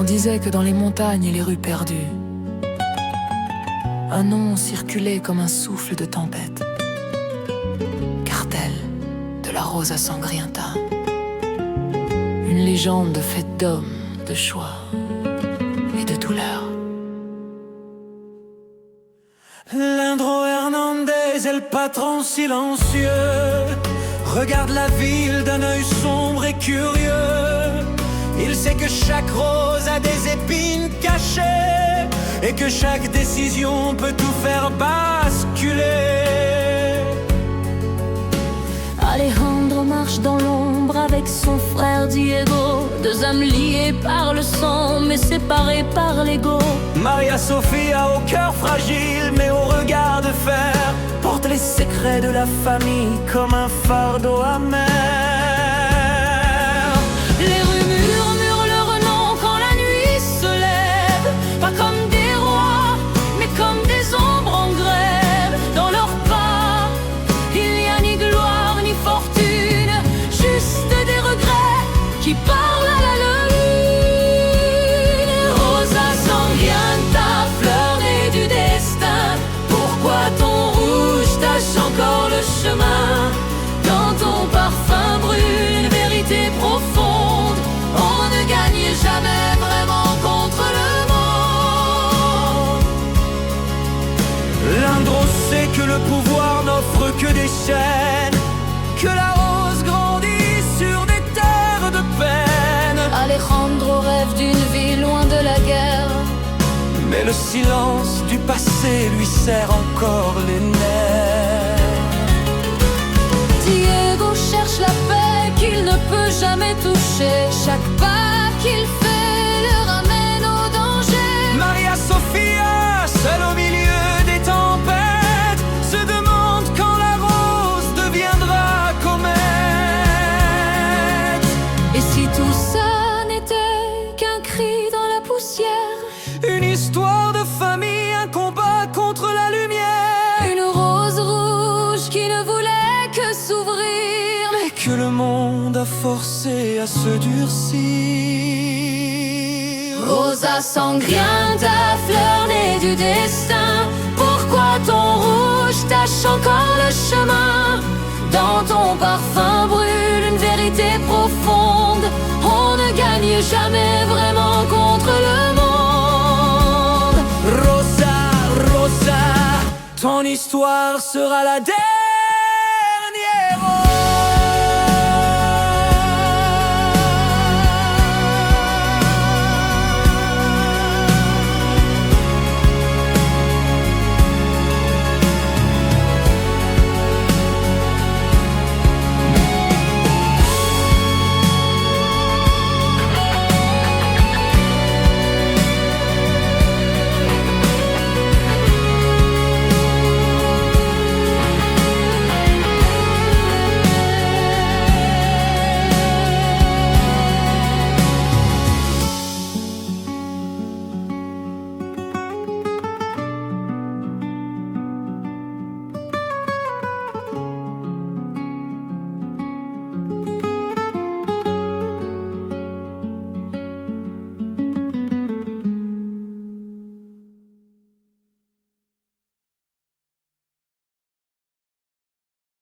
On disait que dans les montagnes et les rues perdues, un nom circulait comme un souffle de tempête. Cartel de la rose à Sangrienta. Une légende faite d'hommes, de choix et de douleur. Lindro Hernandez est le patron silencieux. Regarde la ville d'un œil sombre et curieux. Il sait que chaque rose a des épines cachées et que chaque décision peut tout faire basculer. Alejandro marche dans l'ombre avec son frère Diego, deux âmes liées par le sang mais séparées par l'ego. Maria Sofia au cœur fragile mais au regard de fer, porte les secrets de la famille comme un fardeau amer. Les rues murmurent leur nom quand la nuit se lève, pas comme des rois mais comme des ombres en grève. Dans leurs pas, il n'y a ni gloire ni fortune, juste des regrets qui parlent à la lune. Rosa Sangrienta, fleur née du destin, pourquoi ton rouge tache encore le chemin? Dans ton parfum brûle une vérité profonde, on ne gagne jamais vraiment contre le monde. Lindro sait que le pouvoir n'offre que des chaînes, que la rose grandit sur des terres de peine. Alejandro rêve d'une vie loin de la guerre, Mais le silence du passé lui serre encore les nerfs. Diego cherche la paix qu'il ne peut jamais toucher. Chaque pas qu'il fait le ramène au danger. Maria Sofia, seule au milieu des tempêtes, se demande quand la rose deviendra comète. Et si tout ça n'était qu'un cri dans la poussière, Une histoire de famille, un combat contre la lumière, une rose rouge qui ne voulait que s'ouvrir, mais que le monde a forcé à se durcir. Rosa Sangrienta, fleur née du destin, pourquoi ton rouge tache encore le chemin? Dans ton parfum brûle une vérité profonde, on ne gagne jamais vraiment contre le monde. Rosa, Rosa, ton histoire sera la dernière.